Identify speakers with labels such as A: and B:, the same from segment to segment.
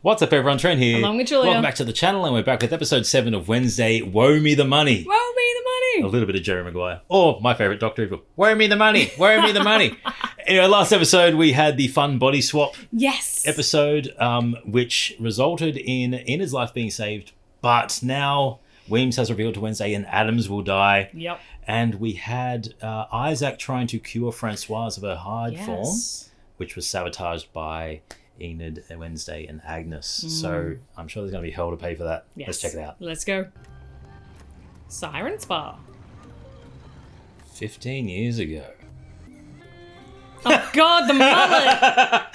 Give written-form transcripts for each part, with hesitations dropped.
A: What's up, everyone? Trent here.
B: Along with Julia.
A: Welcome back to the channel, and we're back with episode 7 of Wednesday, Woe Me the Money.
B: Woe me the money!
A: A little bit of Jerry Maguire. Or my favourite, Dr. Evil. Woe me the money! Woe me the money! Anyway, last episode we had the fun body swap episode, which resulted in Enid's life being saved. But now Weems has revealed to Wednesday and Addams will die.
B: Yep.
A: And we had Isaac trying to cure Francoise of her hard form, which was sabotaged by Enid, Wednesday, and Agnes. So I'm sure there's going to be hell to pay for that.
B: Yes.
A: Let's check it out.
B: Let's go. Siren Spa.
A: 15 years ago.
B: Oh God, the mullet!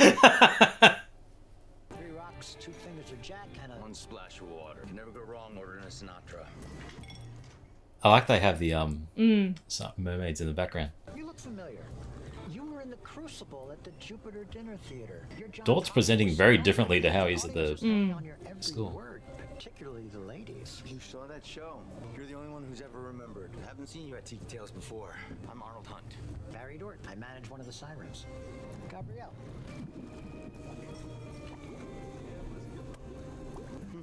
C: 3 rocks, 2 fingers of Jack, and 1 splash of water. You can never go wrong ordering a Sinatra.
A: I like they have the some mermaids in the background.
C: You look familiar. You were in the Crucible at the Jupiter Dinner Theater.
A: Dort's presenting very differently to how he's at the school.
C: Word, particularly the ladies.
D: You saw that show. You're the only one who's ever remembered. I haven't seen you at Tiki Tales before. I'm Arnold Hunt.
C: Barry Dort. I manage one of the sirens. Gabrielle.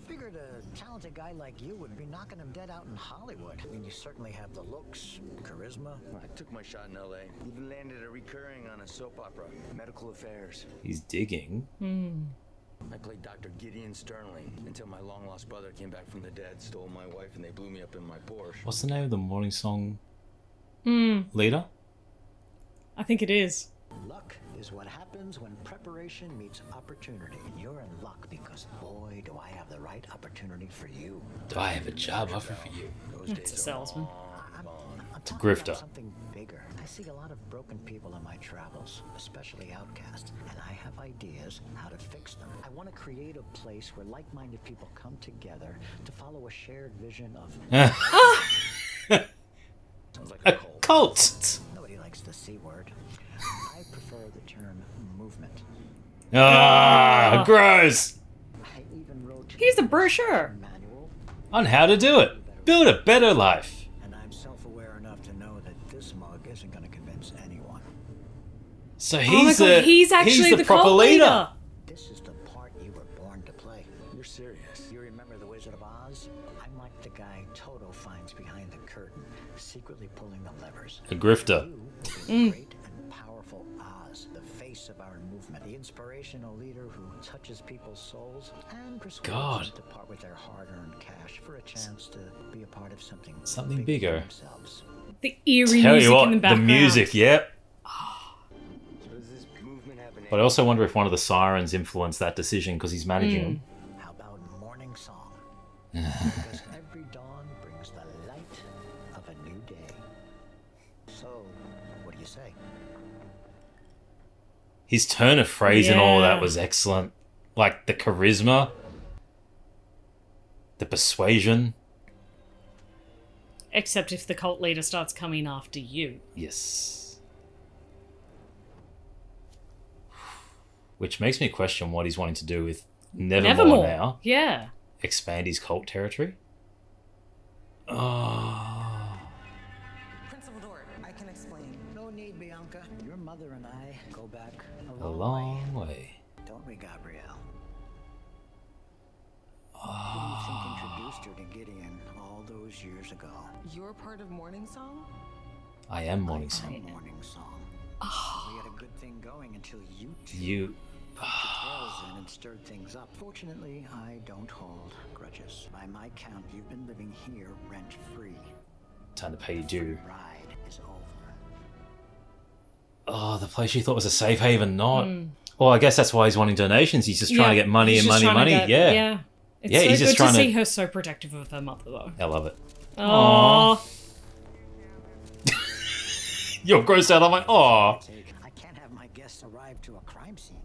C: Figured a talented guy like you would be knocking him dead out in Hollywood. I mean, you certainly have the looks, charisma.
D: I took my shot in LA. Even landed a recurring on a soap opera, Medical Affairs.
A: He's digging.
D: I played Dr. Gideon Sternling until my long-lost brother came back from the dead, stole my wife, and they blew me up in my Porsche.
A: What's the name of the morning song leader?
B: I think it is.
C: Luck is what happens when preparation meets opportunity. And you're in luck because, boy, do I have the right opportunity for you.
A: Do I have a job offer for you?
B: That's a salesman.
C: I'm
A: a
C: talking
A: grifter.
C: about something bigger. I see a lot of broken people in my travels, especially outcasts, and I have ideas how to fix them. I want to create a place where like-minded people come together to follow a shared vision of...
D: Sounds like
A: A cult!
C: Nobody likes the C word. I prefer the term movement.
A: Ah, gross!
C: I even wrote
B: Here's a brochure.
C: a manual,
A: On how to do it. Build a better life.
C: and I'm self-aware enough to know that this mug isn't going to convince anyone.
A: So
B: Oh my
A: he's
B: God, he's actually the
A: proper
B: cult leader.
C: This is the part you were born to play.
D: You're serious.
C: You remember The Wizard of Oz? I'm like the guy Toto finds behind the curtain, secretly pulling the levers.
A: A grifter.
C: You will be the great and powerful Oz, the face of our movement, the inspirational leader who touches people's souls and persuades
A: God.
C: them to part with their hard-earned cash for a chance to be a part of something
A: Something
C: big for
A: bigger.
C: themselves.
B: The eerie
A: Tell
B: music
A: you what,
B: in the
A: the
B: background.
A: music, yep.
D: So does this movement have an
A: But I also wonder if one of the sirens influenced that decision because he's managing them.
C: How about morning song? Because every dawn brings the light of a new day. So, what do you say?
A: His turn of phrase and all of that
B: Yeah.
A: was excellent. Like the charisma, the persuasion.
B: Except if the cult leader starts coming after you.
A: Yes. Which makes me question what he's wanting to do with Nevermore now.
B: Yeah.
A: Expand his cult territory. Oh.
E: Principal Dort, I can explain.
C: No need, Bianca. Your mother and I go back
A: A long way.
C: Don't we, Gabrielle? Who do you think introduced her to Gideon all those years ago?
E: You're part of Morning Song?
A: I am morning
C: I'm
A: song.
C: Morning Song. We had a good thing going until you two
A: You.
C: poked your tails in and stirred things up. Fortunately, I don't hold grudges. By my count, you've been living here rent-free.
A: Time to pay your due.
C: Ride is over.
A: Oh, the place you thought was a safe haven, not. Well, I guess that's why he's wanting donations. He's just trying to get money
B: He's
A: and
B: just
A: money,
B: trying to
A: money.
B: get-
A: Yeah.
B: Yeah. It's
A: Yeah,
B: so
A: he's just
B: good
A: trying
B: to
A: to-
B: see her so protective of her mother, though.
A: I love it.
B: Oh.
A: You're grossed out. I'm like, oh.
C: I can't have my guests arrive to a crime scene.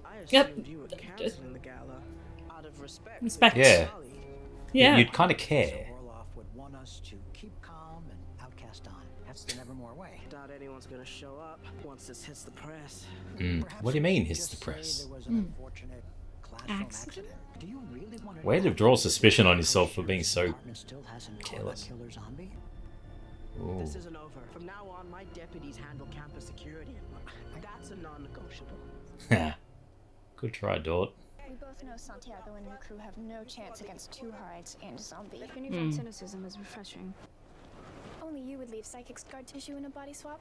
F: I
B: Yep.
F: assumed you were canceling the gala out of respect.
B: Respect.
A: Yeah.
B: Yeah.
A: You'd kind of care.
C: So Orloff would want us to keep calm and outcast on. That's the Nevermore way.
F: Doubt anyone's gonna show up once this hits the press.
C: Perhaps
A: What do you mean,
C: we
A: hits
C: just
A: the
C: say
A: press?
C: There was an unfortunate classroom
B: Accident?
C: accident. Do you really want to
A: Way to draw suspicion on yourself for being so
C: still hasn't
A: careless.
C: caught a killer zombie?
A: Ooh.
F: This isn't over. From now on, my deputies handle campus security. That's a non-negotiable.
A: Good try, Dort.
G: We both know Santiago and her crew have no chance against two hides and a zombie. Your newfound cynicism is refreshing. Only you would leave psychic scar tissue in a body swap.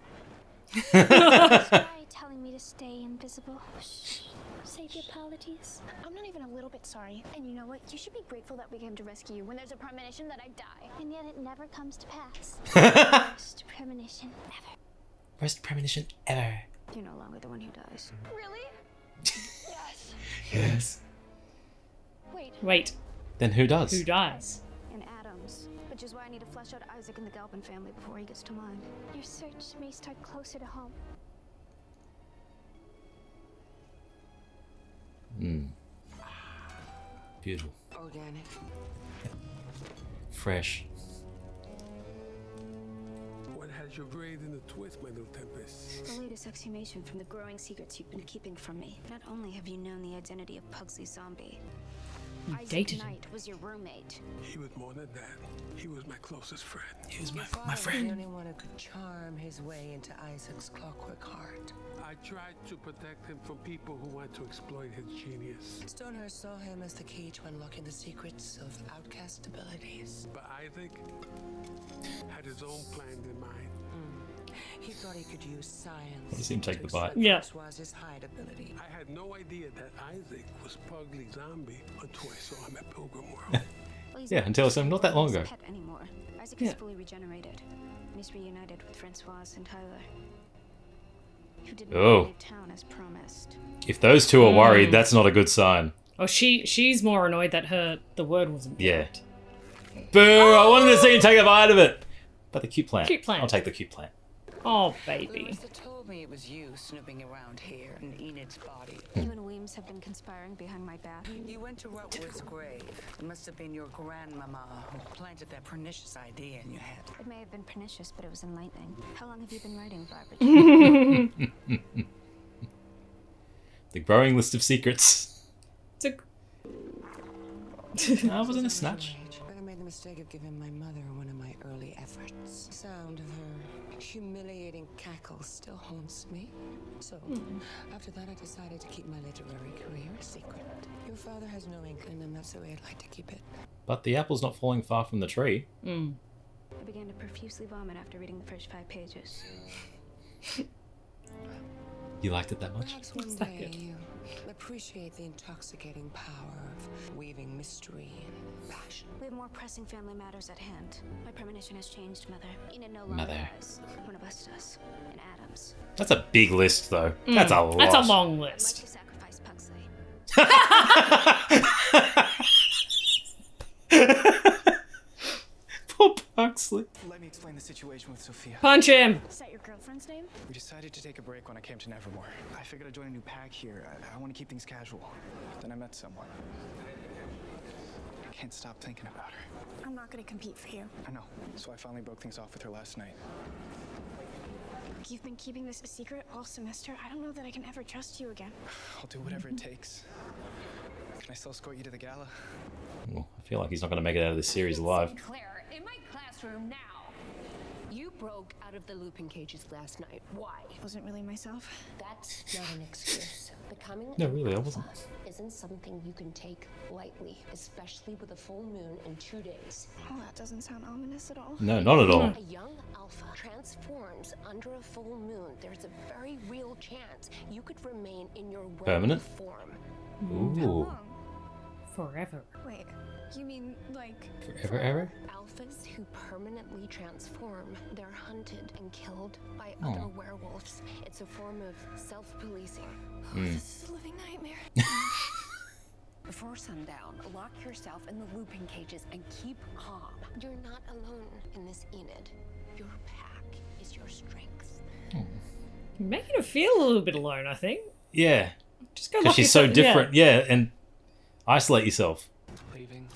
G: Why telling me to stay invisible? Shh. Save your apologies. I'm not even a little bit sorry. And you know what? You should be grateful that we came to rescue you when there's a premonition that I die. And yet it never comes to pass. Worst premonition ever.
A: Worst premonition ever.
G: You're no longer the one who dies. Really? Yes.
A: Yes.
B: Wait.
A: Then who does?
B: Who dies?
G: And Addams. Which is why I need to flesh out Isaac and the Galpin family before he gets to mine. Your search may start closer to home.
A: Beautiful.
E: Organic.
A: Fresh.
H: What has your braid in the twist, my little Tempest?
G: The latest exhumation from the growing secrets you've been keeping from me. Not only have you known the identity of Pugsley Zombie, Isaac
B: dated him.
G: Knight was your roommate.
H: He was more than that. He was my closest friend.
A: He was my
E: The
A: friend.
E: only one who could charm his way into Isaac's clockwork heart.
H: I tried to protect him from people who want to exploit his genius.
E: Stonehurst saw him as the key to unlocking the secrets of outcast abilities.
H: But Isaac had his own plans in mind.
E: He thought he could use science.
A: Let me see him take the bite.
B: Yeah.
E: Was his hide ability.
H: I had no idea that Isaac was Pugsley Zombie until I saw him at Pilgrim World.
G: Well, he's
A: Yeah,
G: not
A: until
G: just
A: not that long ago.
G: his pet anymore. Isaac is fully regenerated, and he's reunited with Francoise and Tyler, who didn't leave town as promised.
A: If those two are worried, that's not a good sign.
B: Oh, she's more annoyed that the word wasn't
A: Yeah.
B: correct.
A: Boo! I wanted to see him take a bite of it. But the cute plant.
B: Cute plant.
A: I'll take the cute plant.
B: Oh, baby.
E: Larissa told me it was you snooping around here in Enid's body.
G: You and Weems have been conspiring behind my back.
E: You went to Rutwood's grave. It must have been your grandmama who planted that pernicious idea in your head.
G: It may have been pernicious, but it was enlightening. How long have you been writing, Barbara?
A: The growing list of secrets.
B: It's a...
A: That wasn't a snatch.
E: But I made the mistake of giving my mother one of my early efforts. The sound of her humiliating cackle still haunts me. So, after that, I decided to keep my literary career a secret. Your father has no inkling, and that's the way I'd like to keep it.
A: But the apple's not falling far from the tree.
G: I began to profusely vomit after reading the first 5 pages.
A: You liked it that much?
E: Perhaps one
B: that
E: day
B: good?
E: you appreciate the intoxicating power of weaving mystery and passion.
G: We have more pressing family matters at hand. My premonition has changed, Mother. Enid no longer
A: Mother.
G: does. One of us does. And Addams.
A: That's a big list, though. That's a lot.
B: That's a long
G: I'd like
B: list.
G: to sacrifice Pugsley.
A: Poor Pugsley.
I: Let me explain the situation with Sophia.
B: Punch him.
G: Is that your girlfriend's name?
I: We decided to take a break when I came to Nevermore. I figured I'd join a new pack here. I want to keep things casual. Then I met someone. I can't stop thinking about her.
G: I'm not going to compete for you.
I: I know. So I finally broke things off with her last night.
G: You've been keeping this a secret all semester. I don't know that I can ever trust you again.
I: I'll do whatever it takes. Can I still escort you to the gala?
A: Well, I feel like he's not going to make it out of this series alive.
J: Claire, in my classroom now. You broke out of the looping cages last night. Why?
G: Wasn't really myself.
J: That's not an excuse. Becoming
A: No, really, I wasn't.
J: isn't something you can take lightly, especially with a full moon in 2 days.
G: Oh, that doesn't sound ominous at all.
A: No, not at all.
J: A young alpha transforms under a full moon. There's a very real chance you could remain in your
A: Permanent?
J: form.
A: Ooh.
B: Forever.
G: Wait, you mean like...
A: Forever, ever?
J: Alphas who permanently transform, they're hunted and killed by other werewolves. It's a form of self-policing.
G: This is a living nightmare.
J: Before sundown, lock yourself in the looping cages and keep calm. You're not alone in this, Enid. Your pack is your strength.
B: You're making her feel a little bit alone, I think.
A: Yeah.
B: Just go
A: Because
B: lock
A: she's so
B: yourself- yeah.
A: different. Yeah, and isolate yourself.
I: Leaving.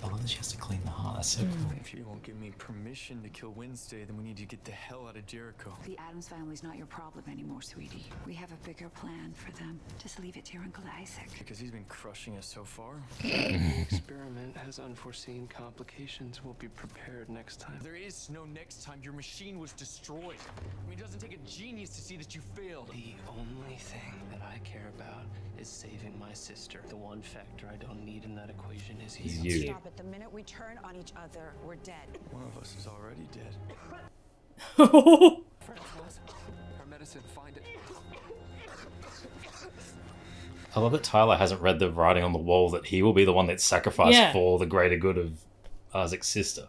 A: I love that she has to clean the heart. That's so cool.
I: If you won't give me permission to kill Wednesday, then we need to get the hell out of Jericho.
K: The Addams family's not your problem anymore, sweetie. We have a bigger plan for them. Just leave it to your Uncle Isaac.
I: Because he's been crushing us so far.
H: The experiment has unforeseen complications. We'll be prepared next time.
I: There is no next time. Your machine was destroyed. I mean, it doesn't take a genius to see that you failed.
H: The only thing that I care about is saving my sister. The one factor I don't need in that equation is
A: you.
L: Stop it. The minute we turn on each other, we're dead.
I: One of us is already dead. Our medicine, find it.
A: I love that Tyler hasn't read the writing on the wall that he will be the one that's sacrificed for the greater good of Isaac's sister.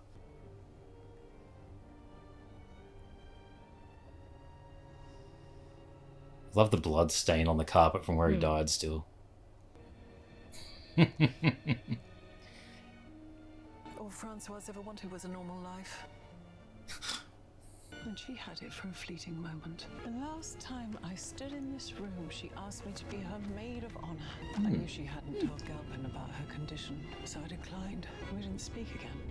A: Love the blood stain on the carpet from where he died still.
E: All Francoise ever wanted was a normal life. And she had it for a fleeting moment. The last time I stood in this room, she asked me to be her maid of honor. I knew she hadn't told Galpin about her condition, so I declined. We didn't speak again.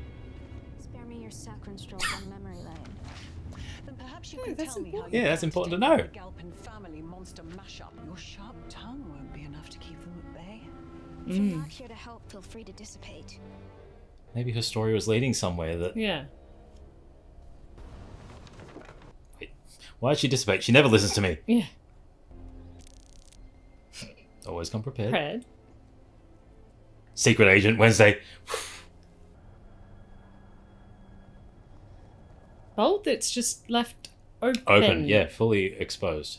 G: Spare me your saccharine strolls on memory lane.
E: Then perhaps you can tell me how
A: Yeah, that's important to know.
E: the Galpin family monster mashup. Your sharp tongue won't be enough to keep them at bay.
G: If you're not here to help, feel free to dissipate.
A: Maybe her story was leading somewhere that...
B: Yeah.
A: Wait, why did she dissipate? She never listens to me.
B: Yeah.
A: Always come prepared.
B: Prepared.
A: Secret Agent Wednesday.
B: Bolt that's just left open.
A: Open, yeah, fully exposed.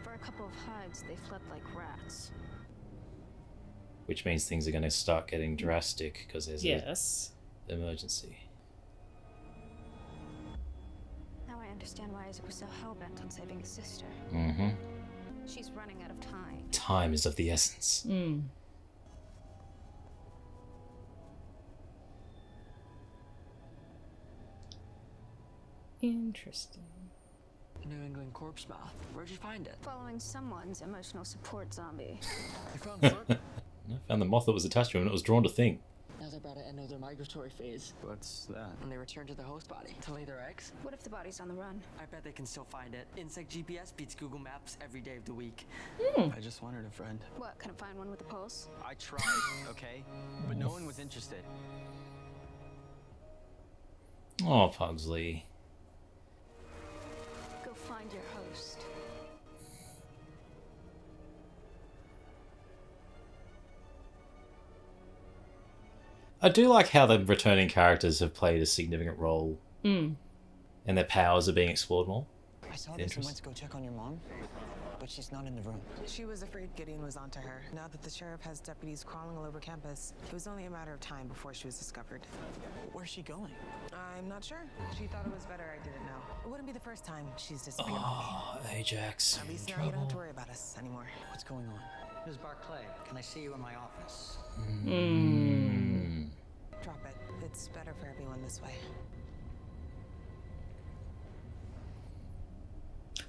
G: For a couple of hides, they fled like rats.
A: Which means things are going to start getting drastic because there's an emergency.
G: Now I understand why Isaac was so hell-bent on saving his sister.
A: Mm-hmm.
G: She's running out of time.
A: Time is of the essence.
B: Interesting.
F: New England corpse moth. Where'd you find it?
G: Following someone's emotional support zombie.
F: You found the
A: I found the moth that was attached to him and it was drawn to Thing.
F: Now they're about to end their migratory phase.
I: What's that?
F: When they return to the host body to lay their eggs.
G: What if the body's on the run?
F: I bet they can still find it. Insect GPS beats Google Maps every day of the week.
I: I just wanted a friend.
G: What, can I find one with a pulse?
I: I tried, okay? But no one was interested.
A: Oh, Pugsley.
G: Go find your host.
A: I do like how the returning characters have played a significant role and their powers are being explored more.
F: I saw this and went to go check on your mom, but she's not in the room.
L: She was afraid Gideon was onto her. Now that the sheriff has deputies crawling all over campus, it was only a matter of time before she was discovered.
F: Where's she going?
L: I'm not sure. She thought it was better I didn't know. It wouldn't be the first time she's disappeared
A: Oh, Ajax.
L: on me. At least now you don't have to worry about us anymore.
F: What's going on?
C: Ms. Barclay, can I see you in my office?
L: Drop it. It's better for everyone this way.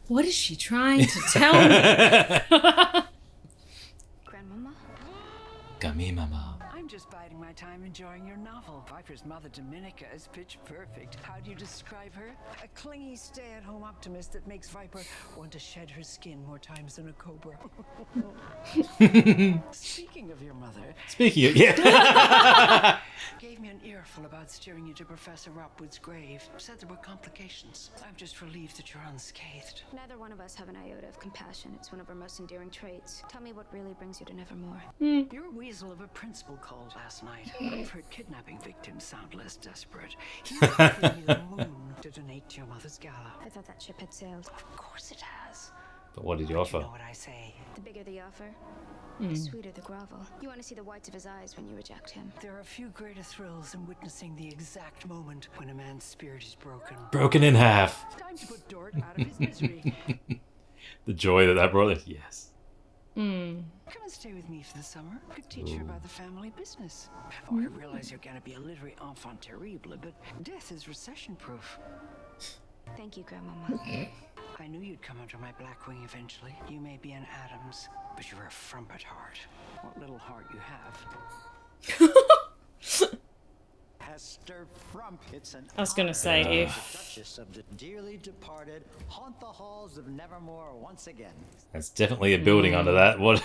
B: What is she trying to tell me?
G: Grandmama?
A: Gummy Mama.
K: I'm just biding my time enjoying your novel. Viper's mother, Dominica, is pitch perfect. How do you describe her? A clingy, stay-at-home optimist that makes Viper want to shed her skin more times than a cobra. Speaking of your mother...
A: Speaking of... Yeah.
K: gave me an earful about steering you to Professor Rockwood's grave. Said there were complications. I'm just relieved that you're unscathed.
G: Neither one of us have an iota of compassion. It's one of our most endearing traits. Tell me what really brings you to Nevermore.
K: Your weasel of a principal called last night. I've heard kidnapping victims sound less desperate. He offered me the moon to donate to your mother's gala.
G: I thought that ship had sailed.
K: Of course it has.
A: But what did you
K: You
A: offer?
K: know what I say.
G: The bigger the offer, the sweeter the grovel. You want to see the whites of his eyes when you reject him.
K: There are few greater thrills than witnessing the exact moment when a man's spirit is broken.
A: Broken in half.
K: It's time to put Dort out of his misery.
A: The joy that brought. Yes.
K: Come and stay with me for the summer. Could teach you about the family business. Oh, I realize you're gonna be a literary enfant terrible, but death is recession-proof.
G: Thank you, Grandmama.
K: I knew you'd come under my black wing eventually. You may be an Addams, but you're a frumpet heart. What little heart you have.
C: Esther Frump. It's an
B: I was gonna say
C: honor
B: if-
C: the Duchess of the dearly departed haunt the halls of Nevermore once again.
A: That's definitely a building under that. What?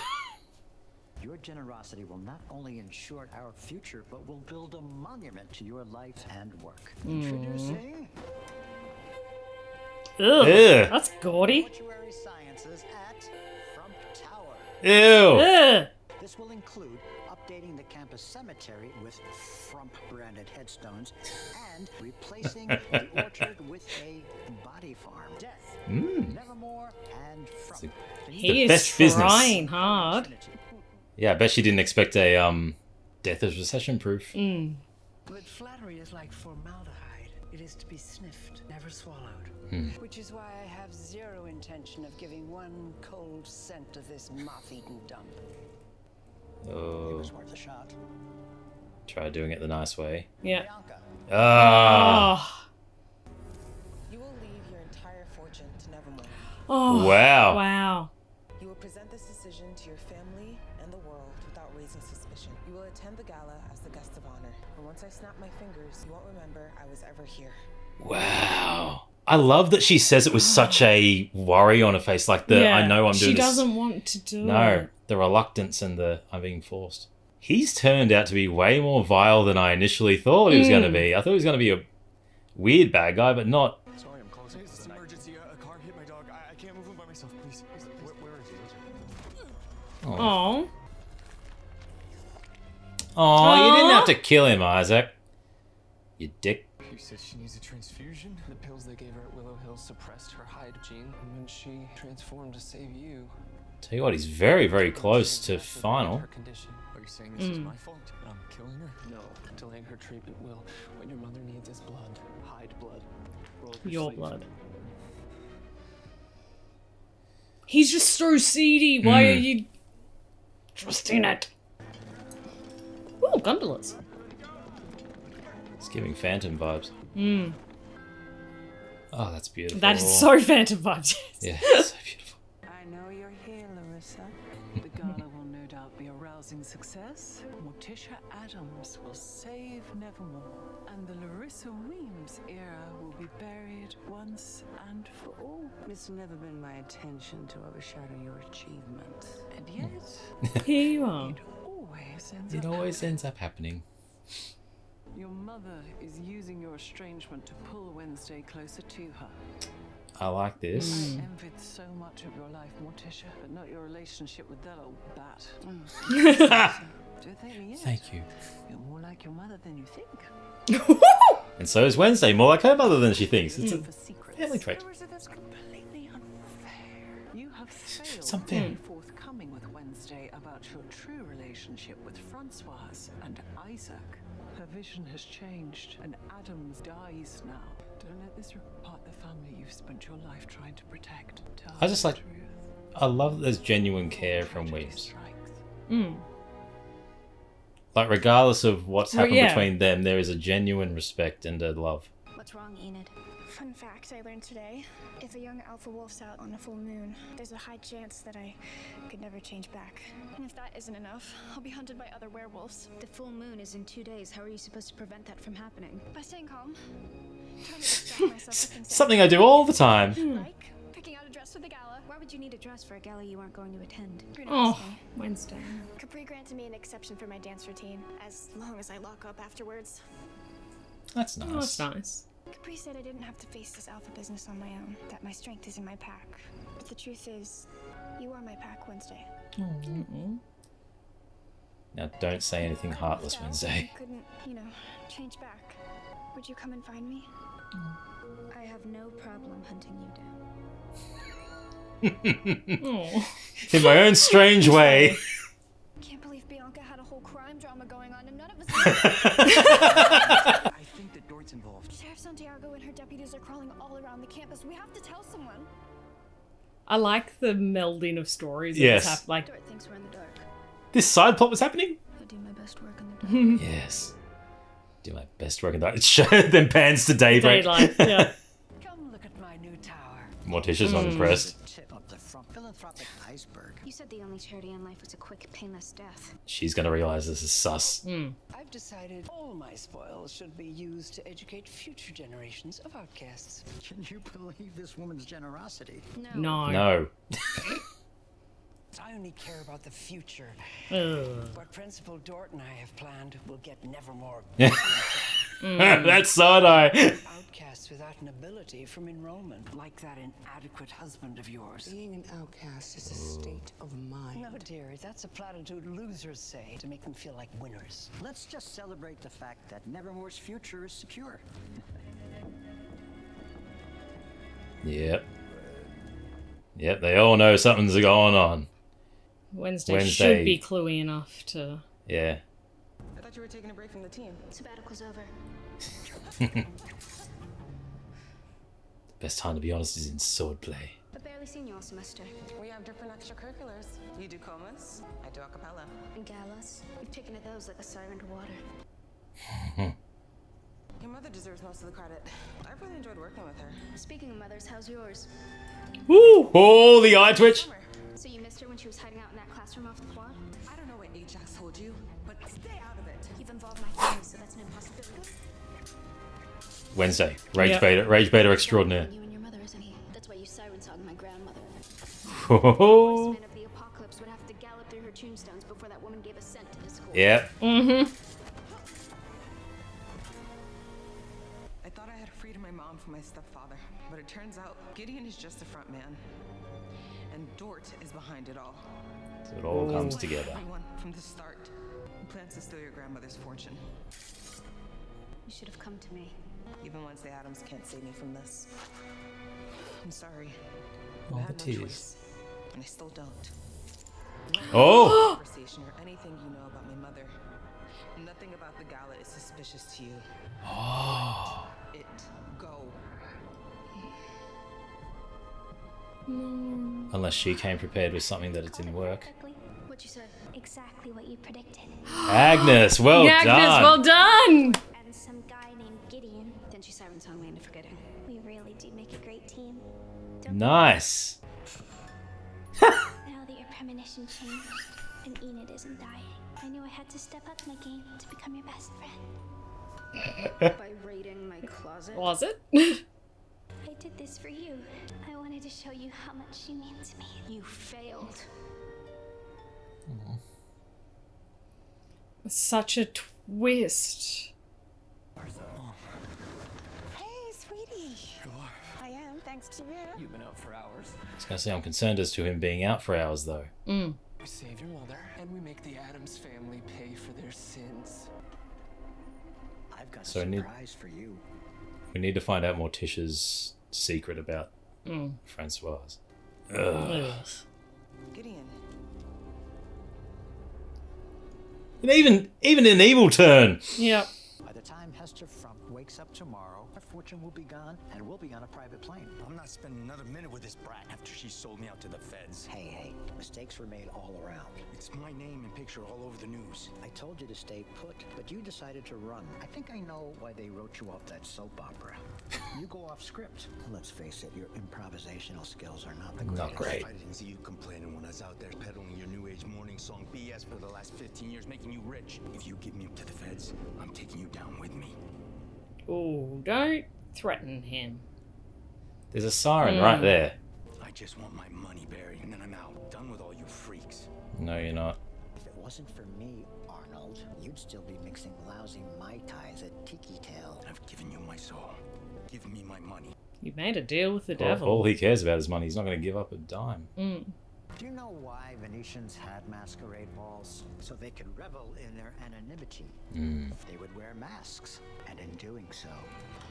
C: Your generosity will not only ensure our future, but will build a monument to your life and work. Introducing
B: Ugh,
A: Ew.
B: that's gaudy.
C: Mortuary Sciences at Frump Tower.
A: Ew.
B: Ugh.
C: This will include updating the campus cemetery with Frump-branded headstones and replacing the orchard with a body farm. Death, Nevermore, and Frump.
B: He
A: The
B: is
A: best business.
B: trying hard.
A: Yeah, I bet she didn't expect a death as recession proof.
K: But flattery is like formaldehyde. It is to be sniffed, never swallowed. Which is why I have zero intention of giving one cold scent to this moth-eaten dump.
A: Oh,
C: It was worth a shot.
A: try doing it the nice way.
B: Yeah.
A: Ah.
L: You will leave your entire fortune to Nevermore.
B: Oh.
A: Wow.
B: Wow.
L: You will present this decision to your family and the world without raising suspicion. You will attend the gala as the guest of honor. And once I snap my fingers, you won't remember I was ever here.
A: Wow. I love that she says it with such a worry on her face, like the I know I'm doing
B: She
A: this.
B: doesn't want to do
A: No,
B: it.
A: the reluctance and the I'm being forced. He's turned out to be way more vile than I initially thought he was going to be. I thought he was going to be a weird bad guy, but not.
I: Sorry, I'm closing. It's an emergency. A car hit my dog. I can't move him by myself. Please. Where is he?
B: Oh.
A: Oh, you didn't have to kill him, Isaac. You dick.
I: You said she needs a transfusion?
H: The pills they gave her at Willow Hill suppressed her hide gene, and when she transformed to save you,
A: Tell you what, he's very, very close to final.
H: her condition.
I: Are you saying this is my fault? I'm killing her?
H: No, delaying her treatment will. What your mother needs is blood. Hide blood. Roll up
B: Your
H: sleeve.
B: blood. He's just so seedy. Why are you trusting it? Ooh, gondolas.
A: It's giving Phantom vibes. Oh, that's beautiful.
B: That is so Phantom vibes.
A: Yeah, so beautiful.
K: I know you're here, Larissa. The gala will no doubt be a rousing success. Morticia Addams will save Nevermore, and the Larissa Weems era will be buried once and for all. It's never been my intention to overshadow your achievements, and yet
B: Here you are.
A: It always ends up happening.
K: your mother is using your estrangement to pull Wednesday closer to her.
A: I like this.
K: I envied so much of your life, Morticia, but not your relationship with that old bat. Don't thank me yet.
A: Thank you.
K: You're more like your mother than you think.
A: And so is Wednesday, more like her mother than she thinks. It's a
K: For secrets.
A: family trait.
K: Or is it that's completely unfair? You have failed
A: It's
K: to
A: unfair.
K: be forthcoming with Wednesday about your true relationship with Francoise and Isaac. Her vision has changed, and Addams dies now. Don't let this part the family you've spent your life trying to protect. Tell
A: I just
K: the
A: like,
K: truth.
A: I love that there's genuine care from Weems.
B: Mm.
A: Like, regardless of what's
B: Well,
A: happened
B: yeah.
A: between them, there is a genuine respect and a love.
G: What's wrong, Enid? Fun fact I learned today. If a young alpha wolf's out on a full moon, there's a high chance that I could never change back. And if that isn't enough, I'll be hunted by other werewolves.
M: The full moon is in 2 days. How are you supposed to prevent that from happening?
G: By staying calm. Trying to distract myself with things
A: Something I do all the time.
G: like picking out a dress for the gala.
M: Why would you need a dress for a gala you aren't going to attend?
G: You're not
B: Oh,
G: asking.
B: Wednesday.
G: Capri granted me an exception for my dance routine, as long as I lock up afterwards.
A: That's nice.
B: Oh, that's nice.
G: Capri said I didn't have to face this alpha business on my own, that my strength is in my pack. But the truth is, you are my pack, Wednesday.
A: Now, don't say anything heartless,
G: So,
A: Wednesday.
G: I couldn't, change back. Would you come and find me?
M: I have no problem hunting you down.
A: In my own strange way.
G: Can't believe Bianca had a whole crime drama going on and none of us
D: I think that Dort's involved.
G: Sheriff Santiago and her deputies are crawling all around the campus. We have to tell someone.
B: I like the melding of stories.
A: Yes.
B: Like,
M: Dort thinks we're in the dark.
A: This side plot was happening?
M: I do my best work in the dark.
A: Yes. Do my best work in that. It then pans to daybreak.
B: daylight. Yeah.
K: Come look at my new tower.
A: Morticia's not impressed.
C: Tip of the front. Fill in philanthropic iceberg.
M: You said the only charity in life was a quick, painless death.
A: She's gonna realize this is sus.
K: I've decided all my spoils should be used to educate future generations of outcasts.
C: Can you believe this woman's generosity?
A: No.
K: I only care about the future.
B: Ugh.
K: What Principal Dort and I have planned will get nevermore.
A: That's side-eye.
K: Outcasts without an ability from enrollment, like that inadequate husband of yours.
E: Being an outcast is a state of mind.
K: No, dearie, that's a platitude losers say to make them feel like winners.
C: Let's just celebrate the fact that Nevermore's future is secure.
A: Yep. Yep, they all know something's going on.
B: Wednesday should be cluey enough to...
A: Yeah.
L: I thought you were taking a break from the team.
M: Sabbatical's over.
A: Best time to be honest is in swordplay.
M: I've barely seen you all semester.
L: We have different extracurriculars. You do comas, I do a cappella.
M: And galas. You've taken to those like a siren to water.
L: Your mother deserves most of the credit. I've really enjoyed working with her.
M: Speaking of mothers, how's yours?
A: Woo! Oh, the eye twitch.
M: So you missed her when she was hiding out in that classroom off the quad?
L: I don't know what Ajax told you, but stay out of it.
M: You've involved my family, so that's an impossibility.
A: Wednesday. Rage beta extraordinaire.
M: You and your mother, isn't he? That's why you siren song my grandmother.
A: Oh.
M: Horsemen of the apocalypse would have to gallop through her tombstones before that woman gave a cent to the school.
A: Yep.
L: I thought I had freed my mom from my stepfather, but it turns out Gideon is just a front man. And Dort is behind it all.
A: So it all comes together.
L: Everyone from the start who plans to steal your grandmother's fortune.
M: You should have come to me.
L: Even Wednesday Addams can't save me from this. I'm sorry.
A: All
L: I
A: the
L: had no
A: tears.
L: choice, and I still don't.
A: Oh!
L: Conversation or anything you know about my mother. Nothing about the gala is suspicious to you.
A: Oh.
L: It go.
A: Unless she came prepared with something that it didn't work.
M: What you said?
G: Exactly what you predicted.
A: Agnes, well done.
B: Agnes, well done.
G: And some guy named Gideon.
M: Then she siren song me into forgetting.
G: We really do make a great team.
A: Nice.
G: Now that your premonition changed and Enid isn't dying, I knew I had to step up my game to become your best friend.
M: By raiding my closet.
B: Closet?
G: I did this for you. I wanted to show you how much you mean to me.
M: You failed.
B: Such a twist.
E: Hey, sweetie. I am, thanks to you.
H: You've been out for hours.
A: I was going to say, I'm concerned as to him being out for hours, though.
H: We save your mother, and we make the Addams family pay for their sins.
C: I've got
A: So
C: a
A: I need-
C: surprise for you.
A: We need to find out Morticia's secret about Francoise. Ugh.
L: Gideon.
A: And even an evil turn.
B: Yep.
C: By the time Hester Frump wakes up tomorrow, her fortune will be gone, and we'll be on a private plane.
D: I'm not spending another minute with this brat after she sold me out to the feds.
C: Hey, mistakes were made all around.
D: It's my name and picture all over the news.
C: I told you to stay put, but you decided to run. I think I know why they wrote you off that soap opera. You go off script. Let's face it, your improvisational skills are not the greatest.
A: Not great.
D: I didn't see you complaining when I was out there peddling your new age morning song BS for the last 15 years, making you rich. If you give me up to the feds, I'm taking you down with me.
B: Oh, don't threaten him.
A: There's a siren right there.
D: I just want my money, Barry, and then I'm out. Done with all you freaks.
A: No, you're not.
C: If it wasn't for me, Arnold, you'd still be mixing lousy Mai Tais at Tiki Tail.
D: I've given you my soul. Give me my money.
B: You made a deal with the
A: All
B: devil.
A: he cares about is money. He's not going to give up a dime.
C: Do you know why Venetians had masquerade balls? So they could revel in their anonymity. They would wear masks, and in doing so,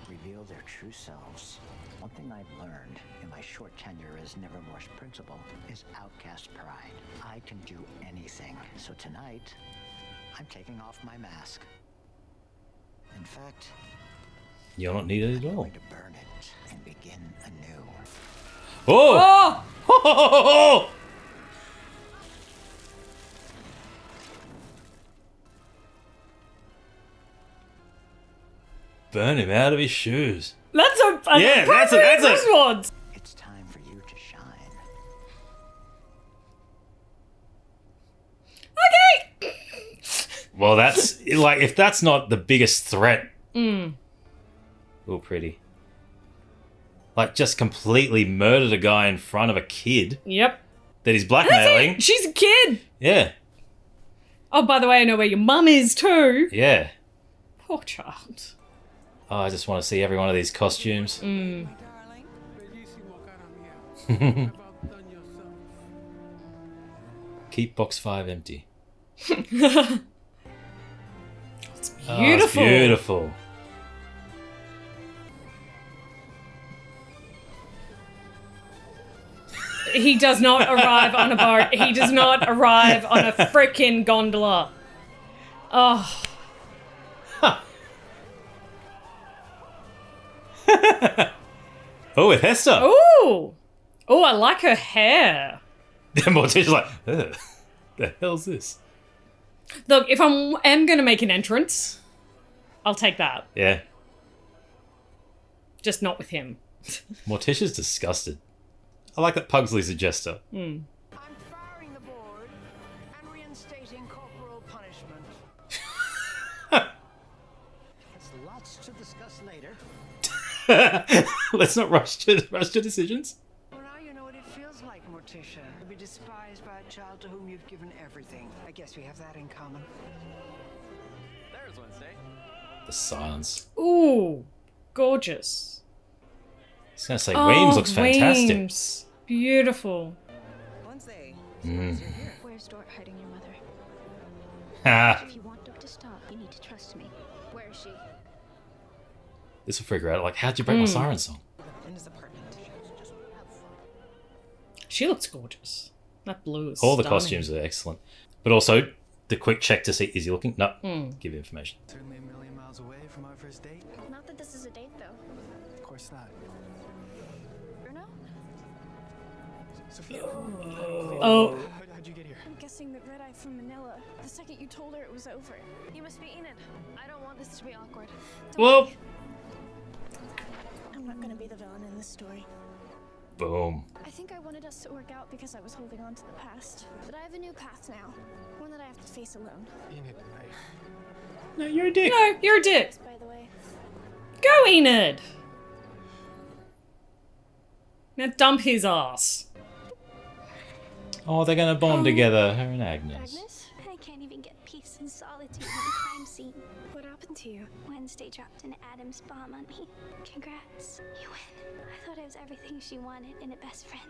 C: reveal their true selves. One thing I've learned in my short tenure as Nevermore's principal is outcast pride. I can do anything. So tonight, I'm taking off my mask. In fact,
A: You're not needed at
C: I'm
A: all.
C: going to burn it and begin anew.
A: Oh! Oh! Burn him out of his shoes.
B: That's a
A: Yeah, that's a-
B: response.
C: It's time for you to shine.
A: Well, that's like if that's not the biggest threat. Oh, pretty. Like just completely murdered a guy in front of a kid.
B: Yep.
A: That he's blackmailing.
B: She's a kid.
A: Yeah.
B: Oh, by the way, I know where your mum is too.
A: Yeah.
B: Poor child.
A: Oh, I just want to see every one of these costumes. Keep box 5 empty.
B: It's beautiful.
A: Oh, it's beautiful.
B: He does not arrive on a boat. He does not arrive on a frickin' gondola. Oh.
A: Oh, with Hester.
B: Ooh. Oh, I like her hair.
A: Morticia's like, ugh, the hell's this?
B: Look, if I am going to make an entrance, I'll take that.
A: Yeah.
B: Just not with him.
A: Morticia's disgusted. I like that Pugsley's a jester.
K: I'm firing the board and reinstating corporal punishment.
C: There's lots to discuss later.
A: Let's not rush to decisions.
K: Well, now you know what it feels like, Morticia. To be despised by a child to whom you've given everything. I guess we have that in common.
F: There's Wednesday.
A: The silence.
B: Ooh, gorgeous.
A: I was going to say, Weems looks fantastic.
B: Weems. Beautiful.
G: Where's Dort hiding your mother?
A: Ha!
G: If you want Dort to stop, you need to trust me. Where is she?
A: This will figure out, like, how'd you break my siren song?
L: In his apartment.
B: She looks gorgeous. That blue is
A: All the
B: stunning.
A: costumes are excellent. But also, the quick check to see, is he looking? No. Give information.
I: Certainly a million miles away from our first date.
G: Not that this is a date, though.
I: Of course not.
G: Bruno?
I: Sophia.
B: Oh.
I: How'd you get here?
G: I'm guessing that Red Eye from Manila. The second you told her it was over. You must be Enid. I don't want this to be awkward.
A: Whoa.
G: I'm not gonna be the villain in this story.
A: Boom.
G: I think I wanted us to work out because I was holding on to the past. But I have a new path now. One that I have to face alone.
I: Enid,
A: No, you're a dick.
B: No, you're a dick.
G: By the way.
B: Go, Enid. Now dump his ass.
A: Oh, they're going to bond together, her and Agnes.
M: Agnes? I can't even get peace and solitude on the crime scene.
G: What happened to you?
M: Wednesday dropped an Addams bomb on me. Congrats. You win. I thought I was everything she wanted in a best friend.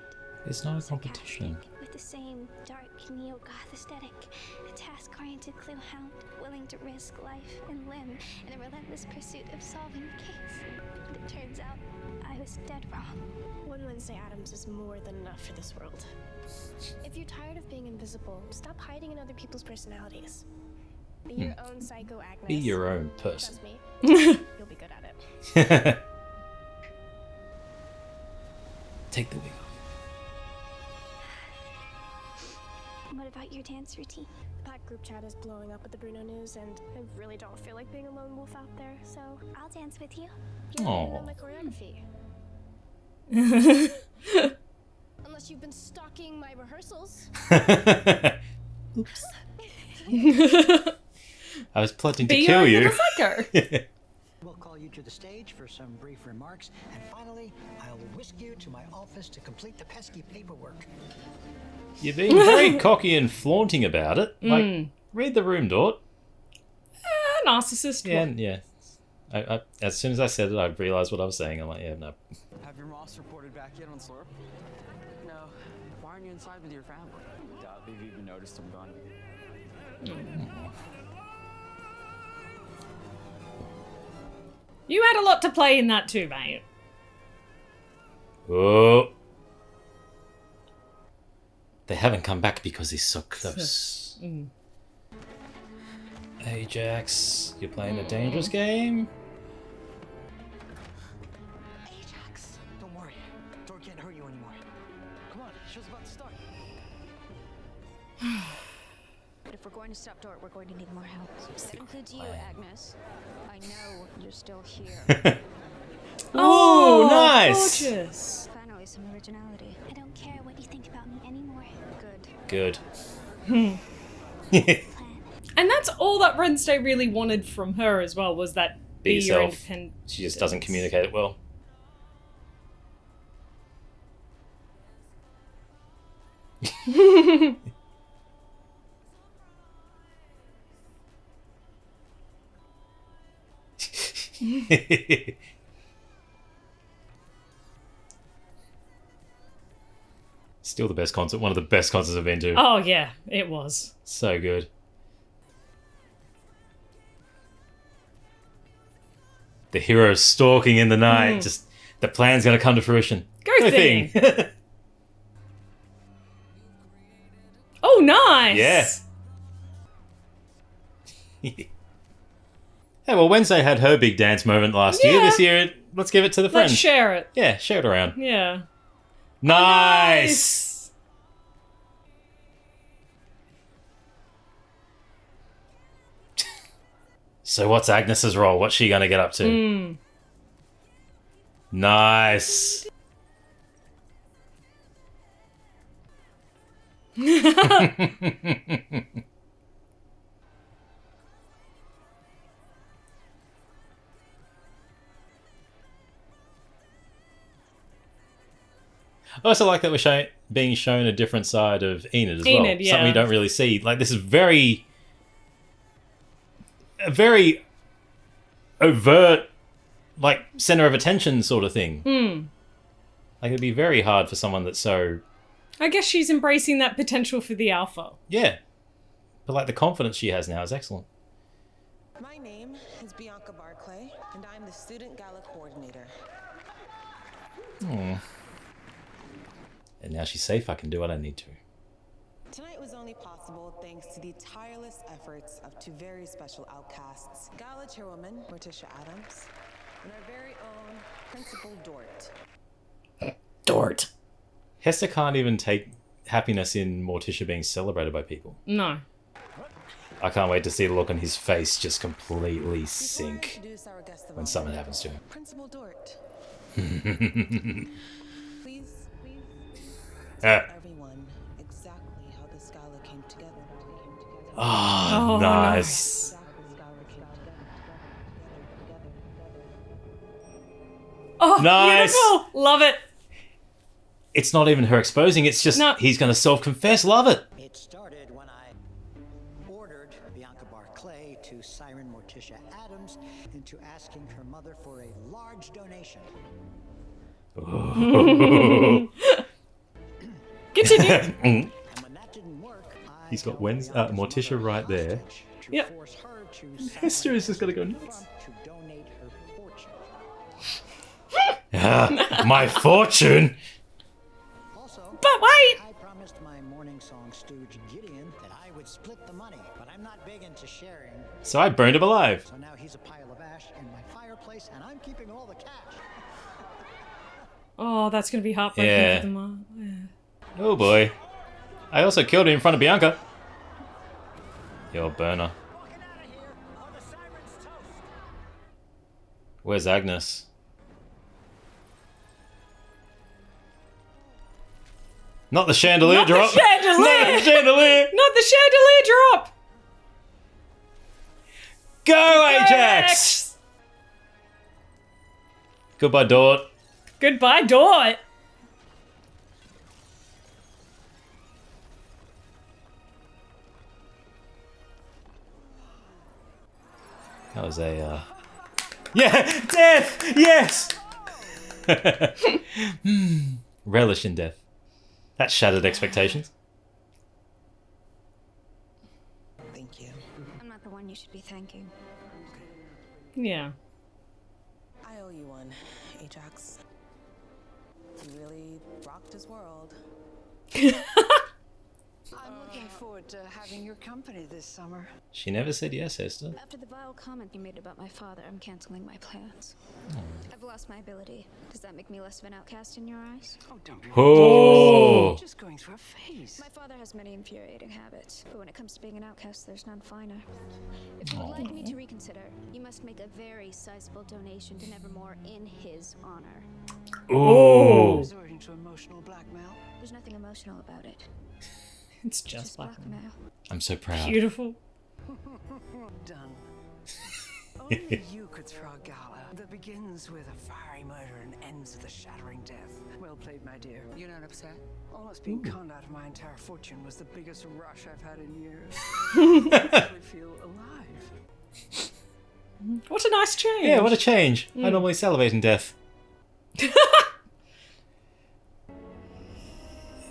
A: It's not a competition.
M: With the same dark neo-goth aesthetic, a task-oriented clue hound, willing to risk life and limb in a relentless pursuit of solving the case. And it turns out, I was dead wrong.
G: One Wednesday Addams is more than enough for this world. If you're tired of being invisible, stop hiding in other people's personalities. Be your own psycho Agnes.
A: Be your own person.
G: Trust me, you'll be good at it.
A: Take the wig off.
M: What about your dance routine?
G: The pack group chat is blowing up with the Bruno news, and I really don't feel like being a lone wolf out there, so
M: I'll dance with you.
G: you don't even know my choreography. Unless you've been stalking my rehearsals.
A: Oops. I was plotting to
B: Be
A: kill
B: your
A: you.
B: little psycho.
C: We'll call you to the stage for some brief remarks, and finally, I'll whisk you to my office to complete the pesky paperwork.
A: You're being very cocky and flaunting about it. Like, read the room, Dort.
B: Narcissist.
A: Yeah. I, as soon as I said it, I realised what I was saying. I'm like, yeah, no.
F: Have your Moss reported back yet on Slurp? No. Why aren't you inside with your family? Doubt they've even noticed him gone.
B: You had a lot to play in that too, mate.
A: Oh. They haven't come back because he's so close. Ajax, you're playing a dangerous game?
C: Ajax, don't worry. Dort can't hurt you anymore. Come on, show's about to start.
J: But if we're going to stop Dort, we're going to need more help. That includes you, Agnes. I know you're still here.
A: Oh, nice!
B: Gorgeous.
M: Finally, some originality. I don't care what you think about me anymore.
J: Good.
A: Good.
B: And And that's all that Wednesday really wanted from her as well, was that
A: Be
B: your
A: yourself.
B: independent.
A: She just doesn't communicate it well. Still the best concert. One of the best concerts I've been to.
B: Oh, yeah, it was.
A: So good. The hero stalking in the night. Just the plan's going to come to fruition.
B: Go thing. Oh, nice.
A: Yeah. Yeah, well, Wednesday had her big dance moment last year. This year, let's give it to the friends.
B: Let's share it.
A: Yeah, share it around.
B: Yeah.
A: Nice. So what's Agnes's role? What's she going to get up to? Nice. I also like that we're being shown a different side of Enid as well.
B: Enid, yeah.
A: Something you don't really see. Like, this is a very overt, like, center of attention sort of thing. Like, it'd be very hard for someone that's so...
B: I guess she's embracing that potential for the alpha.
A: Yeah. But, like, the confidence she has now is excellent.
L: My name is Bianca Barclay, and I'm the Student Gala Coordinator.
A: And now she's safe, I can do what I need to.
L: Tonight was only possible thanks to the tireless efforts of two very special outcasts, Gala Chairwoman Morticia Addams and our very own Principal Dort.
A: Dort. Hester can't even take happiness in Morticia being celebrated by people.
B: No.
A: I can't wait to see the look on his face just completely sink when something happens to him.
L: Principal Dort. Please tell everyone exactly how this gala came together.
A: Oh, nice.
B: Oh,
A: nice.
B: Beautiful. Love it.
A: It's not even her exposing, it's just he's going to self-confess. Love it.
C: It started when I ordered Bianca Barclay to siren Morticia Addams into asking her mother for a large donation.
B: Continue.
C: And when that didn't work,
A: He's got Morticia right there.
B: Yep.
A: Hester is just going to go nuts.
C: To donate her fortune.
A: My fortune?
B: But wait!
C: I promised my morning song stooge Gideon that I would split the money, but I'm not big into sharing.
A: So I burned him alive.
C: So now he's a pile of ash in my fireplace, and I'm keeping all the cash.
B: Oh, that's going to be heartbreaking
A: Yeah.
B: for the mom. Yeah.
A: Oh boy. I also killed him in front of Bianca. Your burner. Where's Agnes? Not the chandelier
B: Not
A: drop.
B: the chandelier!
A: Not the chandelier!
B: Not the chandelier drop!
A: Go, Ajax! Goodbye, Dort.
B: Goodbye, Dort.
A: That was a, Yeah! Death! Yes! Relish in death. That shattered expectations.
L: Thank you.
M: I'm not the one you should be thanking.
B: Yeah.
L: I owe you one, Ajax. You really rocked his world.
K: I'm looking forward to having your company this summer.
A: She never said yes, Hester.
M: After the vile comment you made about my father, I'm canceling my plans. I've lost my ability. Does that make me less of an outcast in your eyes?
K: Oh, don't be
A: Oh.
K: just going through a phase.
M: My father has many infuriating habits, but when it comes to being an outcast, there's none finer. If you would like me to reconsider, you must make a very sizable donation to Nevermore in his honor.
A: Oh.
K: Resorting to emotional blackmail.
M: There's nothing emotional about it.
B: It's just blackmail.
A: I'm so proud.
B: Beautiful.
K: Done. Only you could throw a gala that begins with a fiery murder and ends with a shattering death. Well played, my dear. You're not upset? Almost being conned out of my entire fortune was the biggest rush I've had in years. I actually feel alive.
B: What a nice change.
A: Yeah, what a change. I normally salivate in death.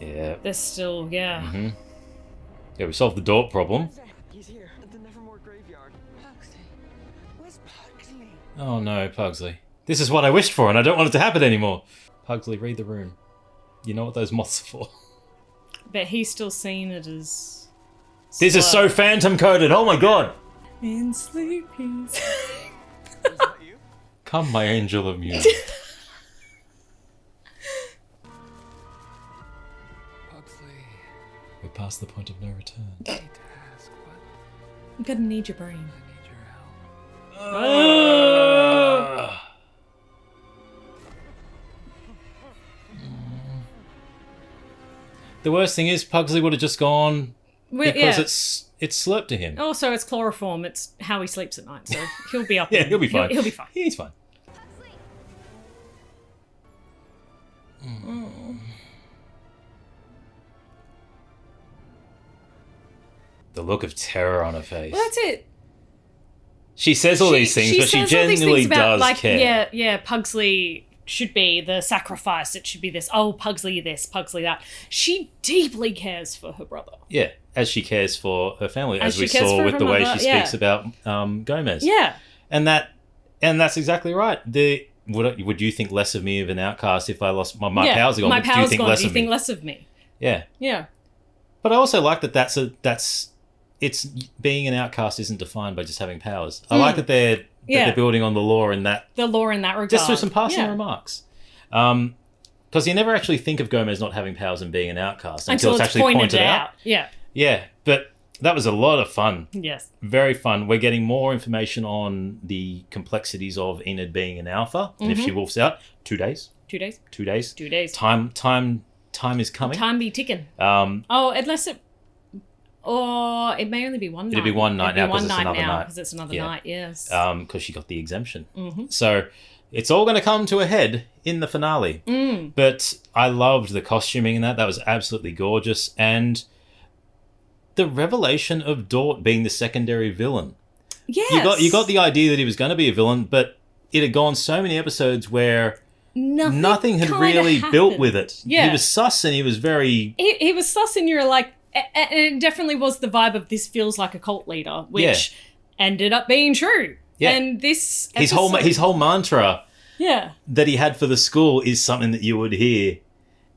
A: Yeah.
B: There's still, yeah.
A: Mm-hmm. Yeah, we solved the Dort problem.
F: He's here at the Nevermore graveyard.
K: Pugsley. Where's Pugsley?
A: Oh no, Pugsley. This is what I wished for and I don't want it to happen anymore. Pugsley, read the room. You know what those moths are for.
B: But he's still seeing it as...
A: This is so Phantom coded, oh my god!
B: In sleepies.
A: Come, my angel of music. We're past the point of no return.
B: I'm gonna need your brain.
A: The worst thing is Pugsley would have just gone because
B: yeah.
A: it's slurped to him.
B: Also, it's chloroform. It's how he sleeps at night, so he'll be up.
A: Yeah, he'll be fine.
B: He'll be fine.
A: He's fine. The look of terror on her face.
B: Well, that's it.
A: She says all these things, but she genuinely does care.
B: Yeah, Pugsley should be the sacrifice. It should be this, oh, Pugsley this, Pugsley that. She deeply cares for her brother.
A: Yeah, as she cares for her family, as we saw with the way she speaks about Gomez.
B: Yeah.
A: And that's exactly right. Would you think less of me of an outcast if I lost my powers are gone?
B: My powers
A: do you think
B: gone.
A: less
B: Do you
A: of
B: think
A: me?
B: less of me?
A: Yeah.
B: Yeah.
A: But I also like that it's being an outcast isn't defined by just having powers. I like that they're building on the law in that
B: regard.
A: Just through some passing remarks. Because you never actually think of Gomez not having powers and being an outcast until it's actually pointed out.
B: Yeah.
A: Yeah, but that was a lot of fun.
B: Yes.
A: Very fun. We're getting more information on the complexities of Enid being an alpha. And if she wolfs out, 2 days.
B: 2 days.
A: 2 days.
B: 2 days.
A: Time is coming.
B: Time be ticking. Unless it... Or it may only be one night.
A: It'll be one night now because
B: it's another night. Yes.
A: Because she got the exemption. Mm-hmm. So it's all going to come to a head in the finale. But I loved the costuming in that. That was absolutely gorgeous. And the revelation of Dort being the secondary villain.
B: Yes.
A: You got the idea that he was going to be a villain, but it had gone so many episodes where nothing had really built with it.
B: Yeah.
A: He was sus and he was very...
B: He was sus and you're like... And it definitely was the vibe of this feels like a cult leader, which ended up being true.
A: Yeah.
B: And this
A: his whole mantra that he had for the school is something that you would hear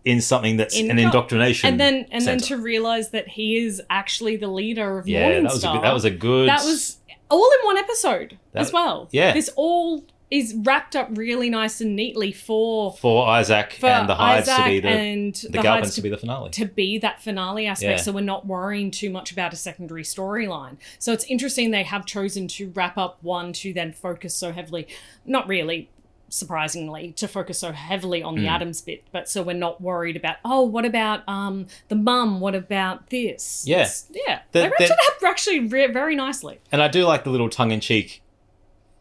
A: in something that's an indoctrination
B: and then to realize that he is actually the leader of Morningstar.
A: That was
B: all in one episode as well.
A: Yeah.
B: This all is wrapped up really nice and neatly for
A: Isaac and the Hives to be
B: the
A: Galpins to be the finale.
B: To be that finale aspect, so we're not worrying too much about a secondary storyline. So it's interesting they have chosen to wrap up one to then focus so heavily, not really surprisingly, to focus so heavily on the Addams bit, but so we're not worried about, what about the mum, what about this?
A: Yeah.
B: They wrapped it up actually very nicely.
A: And I do like the little tongue-in-cheek,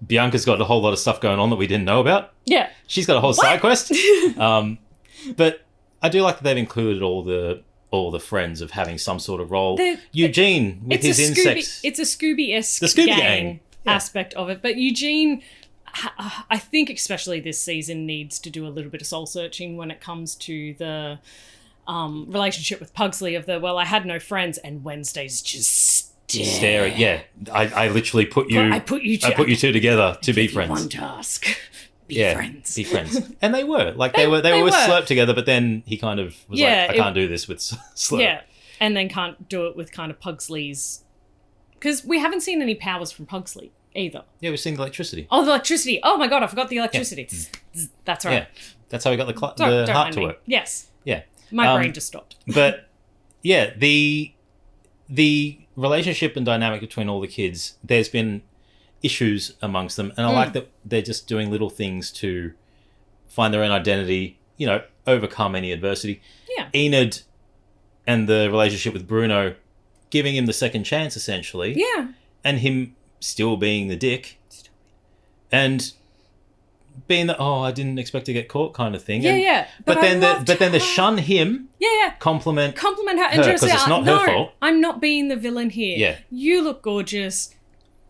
A: Bianca's got a whole lot of stuff going on that we didn't know about.
B: Yeah.
A: She's got a whole side quest. But I do like that they've included all the friends of having some sort of role. Eugene with his insects.
B: It's a Scooby-esque
A: the Scooby
B: gang aspect of it. But Eugene, I think especially this season, needs to do a little bit of soul searching when it comes to the relationship with Pugsley of I had no friends and Wednesday's just
A: staring. Yeah, I literally put you two together to be friends.
B: One task. Be friends.
A: Be friends. And they were. They were slurped together, but then he kind of was I can't do this with Slurp.
B: Yeah. And then can't do it with kind of Pugsley's, because we haven't seen any powers from Pugsley either.
A: Yeah, we've seen the electricity.
B: Oh, the electricity. Oh my god, I forgot the electricity. Yeah. That's right.
A: Yeah. That's how we got the heart to work.
B: Yes.
A: Yeah.
B: My brain just stopped.
A: But yeah, the relationship and dynamic between all the kids, there's been issues amongst them, and I like that they're just doing little things to find their own identity, overcome any adversity.
B: Yeah.
A: Enid and the relationship with Bruno, giving him the second chance, essentially.
B: Yeah.
A: him still being the dick, and being the I didn't expect to get caught kind of thing.
B: Yeah.
A: But then the shun him.
B: Yeah.
A: Compliment
B: her and
A: because
B: just say,
A: it's not her fault.
B: I'm not being the villain here.
A: Yeah.
B: You look gorgeous.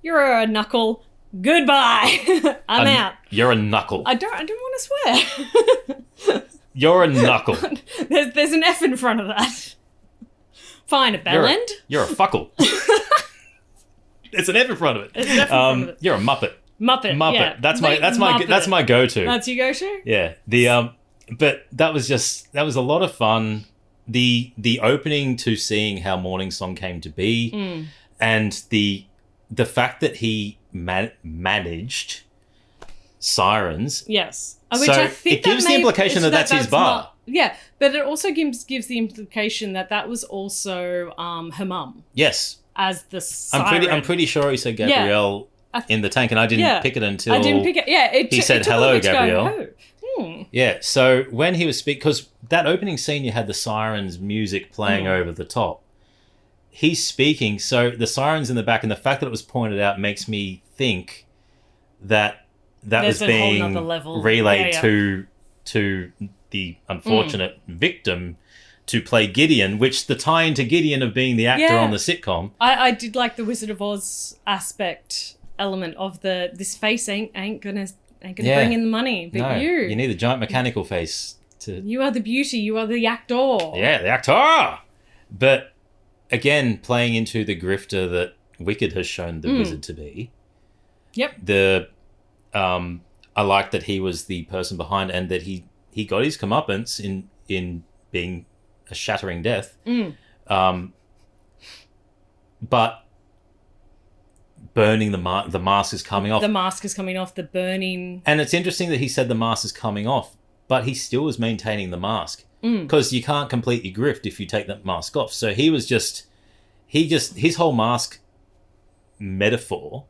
B: You're a knuckle. Goodbye. I'm out.
A: You're a knuckle.
B: I don't want to swear.
A: You're a knuckle.
B: There's an F in front of that. Fine, a bellend.
A: You're a fuckle. It's an F in front of it.
B: It's an F in front of it.
A: You're a Muppet.
B: Muppet. Yeah.
A: That's my go-to.
B: That's your go-to?
A: Yeah. But that was a lot of fun. The opening to seeing how Morning Song came to be, and the fact that he managed Sirens.
B: Yes.
A: Which I think it gives the implication that that's his bar.
B: Yeah, but it also gives the implication that was also her mum.
A: Yes.
B: As the siren.
A: I'm pretty sure he said Gabrielle in the tank, and I didn't pick it until
B: I didn't pick it. Yeah,
A: he said hello, Gabrielle.
B: Go,
A: Yeah, so when he was because that opening scene, you had the sirens music playing over the top. He's speaking, so the sirens in the back, and the fact that it was pointed out makes me think that was being relayed to the unfortunate victim to play Gideon, which the tie into Gideon of being the actor on the sitcom.
B: I did like the Wizard of Oz element of this face ain't gonna bring in the money, but you
A: need the giant mechanical face to.
B: You are the beauty. You are the actor.
A: Yeah, the actor. But again, playing into the grifter that Wicked has shown the wizard to be.
B: Yep.
A: I like that he was the person behind, and that he got his comeuppance in being a shattering death. But burning the mask is coming off.
B: The mask is coming off. The burning.
A: And it's interesting that he said the mask is coming off, but he still was maintaining the mask because you can't completely grift if you take that mask off. So his whole mask metaphor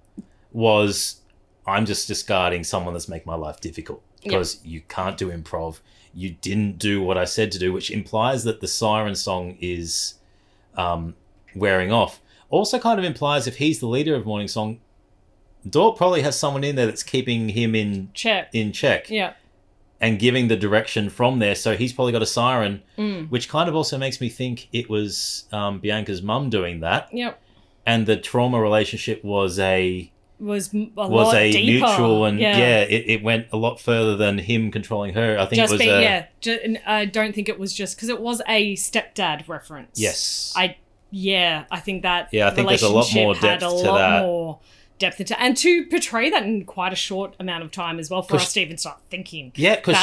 A: was, I'm just discarding someone that's making my life difficult because you can't do improv. You didn't do what I said to do, which implies that the siren song is wearing off. Also kind of implies if he's the leader of Morning Song, Dort probably has someone in there that's keeping him in check.
B: Yeah.
A: And giving the direction from there. So he's probably got a siren, which kind of also makes me think it was Bianca's mum doing that.
B: Yep.
A: And the trauma relationship was a
B: lot deeper.
A: mutual, and it went a lot further than him controlling her. I think it was
B: I don't think it was just because it was a stepdad reference.
A: Yes.
B: I think that
A: I think there's a lot more depth to that.
B: More depth into, and to portray that in quite a short amount of time as well for us to even start thinking.
A: Yeah, because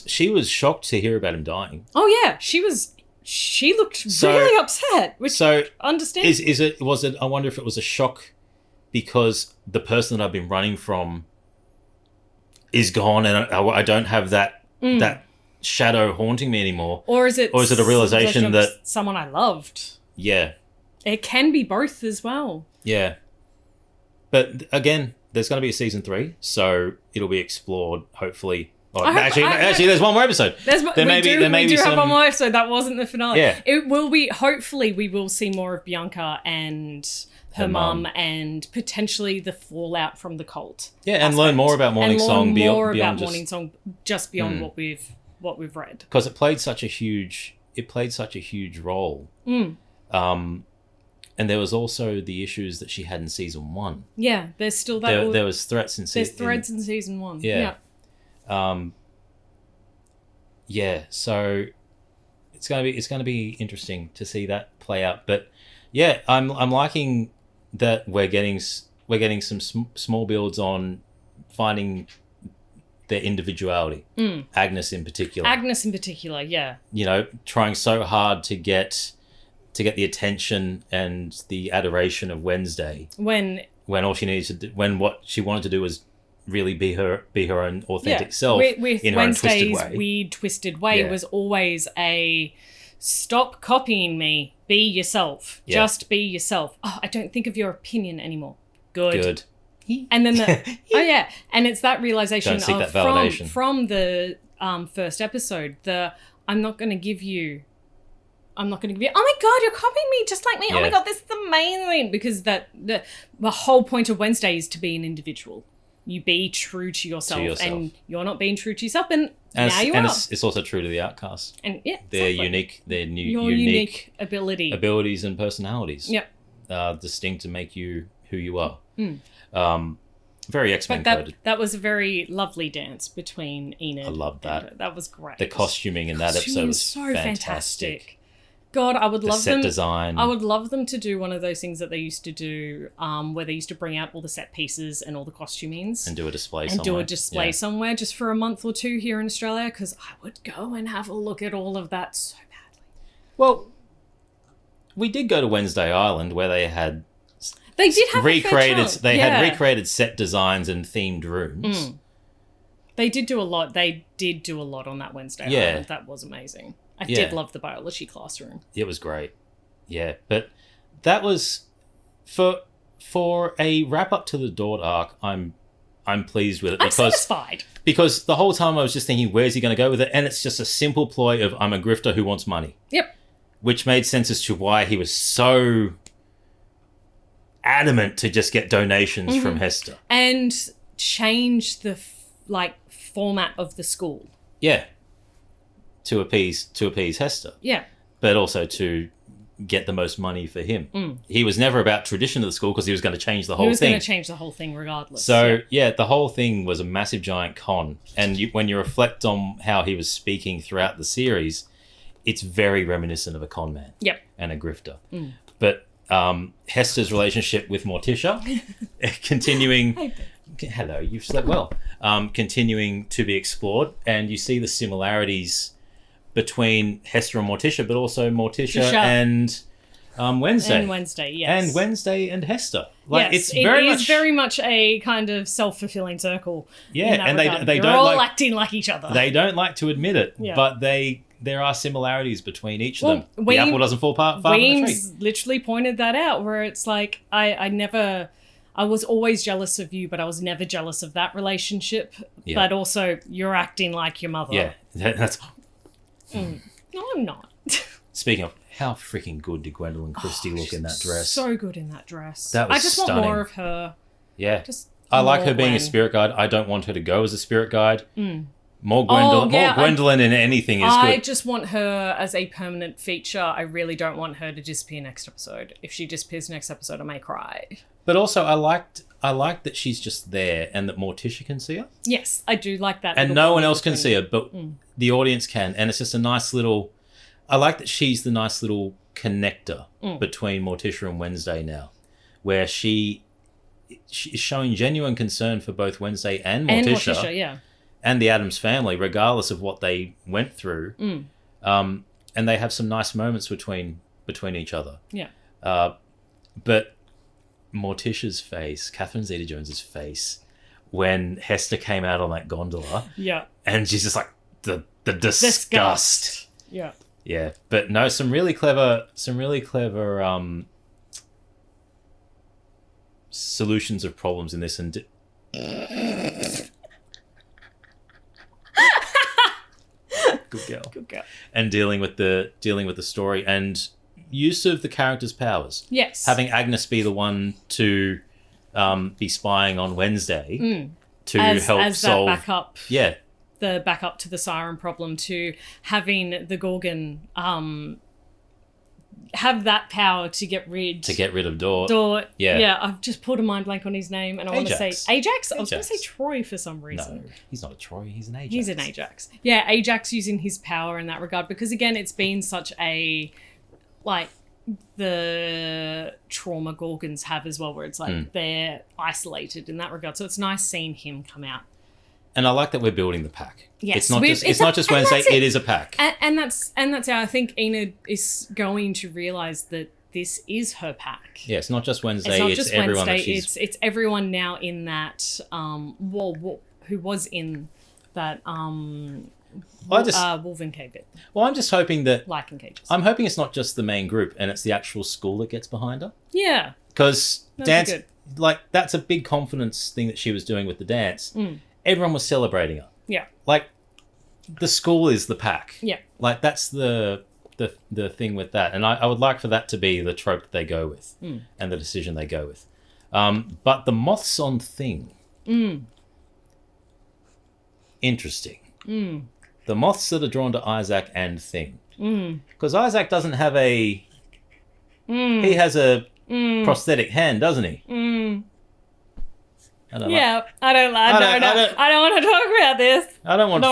A: she was shocked to hear about him dying.
B: Oh yeah, she looked really upset, which understandable.
A: I wonder if it was a shock because the person that I've been running from is gone, and I don't have that shadow haunting me anymore.
B: Or is it
A: a realization that
B: someone I loved?
A: Yeah,
B: it can be both as well.
A: Yeah, but again, there's going to be a season 3, so it'll be explored hopefully. Actually, there's one more episode.
B: We do have one more episode. That wasn't the finale.
A: Yeah.
B: It will be. Hopefully, we will see more of Bianca and her mum, and potentially the fallout from the cult.
A: Yeah, and learn more about Morning Song beyond
B: Morning Song, just beyond what we've read.
A: Because it played such a huge role. And there was also the issues that she had in season 1.
B: Yeah, there's still that.
A: There was threats in season.
B: There's threads in season 1.
A: Yeah. So it's gonna be interesting to see that play out. But yeah, I'm liking that we're getting some small builds on finding their individuality. Agnes in particular, yeah. You know, trying so hard to get the attention and the adoration of Wednesday. When all she needed to do, when what she wanted to do was really be her own authentic self
B: with
A: in her
B: Wednesday's
A: own twisted way.
B: Weird twisted way was always a stop copying me, be yourself, just be yourself. Oh, I don't think of your opinion anymore. Good. And then and it's that realization
A: don't seek that validation.
B: from the first episode. I'm not going to give you I'm not going to give you, oh my God, you're copying me just like me. Oh my God, this is amazing. Because the whole point of Wednesday is to be an individual. You be true to yourself. And you're not being true to yourself. And now you are.
A: It's also true to the outcast.
B: And yeah,
A: they're
B: exactly.
A: unique. They're
B: your unique
A: abilities and personalities.
B: Yep.
A: Distinct to make you who you are. Very X-Men coded.
B: That was a very lovely dance between Enid.
A: I loved that.
B: That was great.
A: The costuming in that episode was so fantastic.
B: God, I would love them.
A: The set design.
B: I would love them to do one of those things that they used to do, where they used to bring out all the set pieces and all the costumings
A: and do a display
B: somewhere just for a month or two here in Australia, because I would go and have a look at all of that so badly.
A: Well, we did go to Wednesday Island where they had.
B: They did have
A: recreated. They had recreated set designs and themed rooms.
B: They did do a lot. They did do a lot on that Wednesday Island. That was amazing. I did love the biology classroom. It
A: was great. Yeah, but that was for a wrap up to the Dort arc. I'm pleased with it.
B: I'm satisfied.
A: Because the whole time I was just thinking, where's he going to go with it? And it's just a simple ploy of I'm a grifter who wants money.
B: Yep.
A: Which made sense as to why he was so adamant to just get donations from Hester
B: and change the format of the school.
A: Yeah, to appease Hester.
B: Yeah,
A: but also to get the most money for him. He was never about tradition of the school because he was going to change the whole thing. He was
B: going to change the whole thing regardless.
A: So yeah, the whole thing was a massive giant con. And when you reflect on how he was speaking throughout the series, it's very reminiscent of a con man.
B: Yep,
A: and a grifter. But Hester's relationship with Morticia continuing. Hello, you've slept well. Continuing to be explored, and you see the similarities between Hester and Morticia, but also Morticia and Wednesday.
B: And Wednesday, yes.
A: And Wednesday and Hester.
B: Yes, it's very much a kind of self-fulfilling circle.
A: Yeah, and they
B: don't all acting like each other.
A: They don't like to admit it, but there are similarities between each of them. The apple doesn't fall far from the tree.
B: Weems literally pointed that out, where it's like, I was always jealous of you, but I was never jealous of that relationship. Yeah. But also, you're acting like your mother.
A: Yeah, that's...
B: No, I'm not.
A: Speaking of, how freaking good did Gwendolyn Christie look in that dress?
B: So good in that dress.
A: That was
B: stunning. Want more of her.
A: Yeah. I like her being a spirit guide. I don't want her to go as a spirit guide. More Gwendolyn, more Gwendolyn in anything is good.
B: I just want her as a permanent feature. I really don't want her to disappear next episode. If she disappears next episode, I may cry.
A: But also, I liked that she's just there and that Morticia can see her.
B: Yes, I do like that.
A: And no one else can see her, but the audience can. And it's just a nice little... I like that she's the nice little connector between Morticia and Wednesday now, where she is showing genuine concern for both Wednesday and Morticia, and the Addams family, regardless of what they went through. And they have some nice moments between each other.
B: Yeah.
A: But Morticia's face, Catherine Zeta-Jones's face, when Hester came out on that gondola, and she's just like the disgust.
B: Yeah.
A: Yeah, but no, some really clever solutions of problems in this, and good girl, and dealing with the story and use of the characters' powers.
B: Yes,
A: having Agnes be the one to be spying on Wednesday to help solve
B: that backup.
A: Yeah.
B: The backup to the siren problem, to having the Gorgon have that power to get rid
A: of Dort.
B: Yeah, I've just pulled a mind blank on his name, and I want to say Ajax. I was going to say Troy for some reason.
A: No, he's not a Troy. He's an Ajax.
B: He's an Ajax. Yeah, Ajax using his power in that regard, because again, it's been such a the trauma Gorgons have as well, where it's like they're isolated in that regard. So it's nice seeing him come out.
A: And I like that we're building the pack.
B: Yes,
A: it's not just Wednesday. It is a pack,
B: and that's how I think Enid is going to realize that this is her pack.
A: Yeah, it's not just Wednesday. It's everyone.
B: Wednesday. It's everyone now in that. Who was in that Wolven cave bit.
A: Well, I'm just hoping that
B: Lichen cages.
A: I'm hoping it's not just the main group, and it's the actual school that gets behind her.
B: Yeah,
A: because dance, that's a big confidence thing that she was doing with the dance. Everyone was celebrating her.
B: Yeah.
A: The school is the pack.
B: Yeah.
A: That's the the thing with that. And I would like for that to be the trope they go with and the decision they go with. But the moths on Thing. Interesting. The moths that are drawn to Isaac and Thing. Because Isaac doesn't have a... He has a prosthetic hand, doesn't he? I don't
B: want to talk about this.
A: I don't want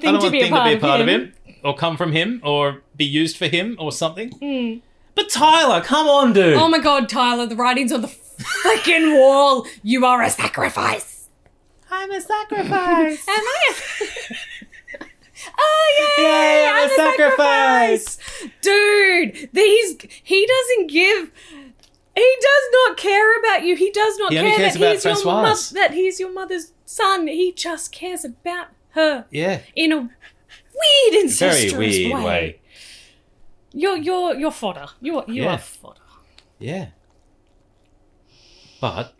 A: Thing to be a part of him, or come from him, or be used for him, or something. But Tyler, come on, dude.
B: Oh my God, Tyler, the writing's on the freaking wall. You are a sacrifice.
A: I'm a sacrifice.
B: Am I? Oh yeah,
A: I'm a sacrifice.
B: Dude, he doesn't give. He does not care about you. He does not care that he's your mother's son. He just cares about her.
A: Yeah.
B: In a weird, incestuous
A: very weird way.
B: You're fodder. You are fodder.
A: Yeah. But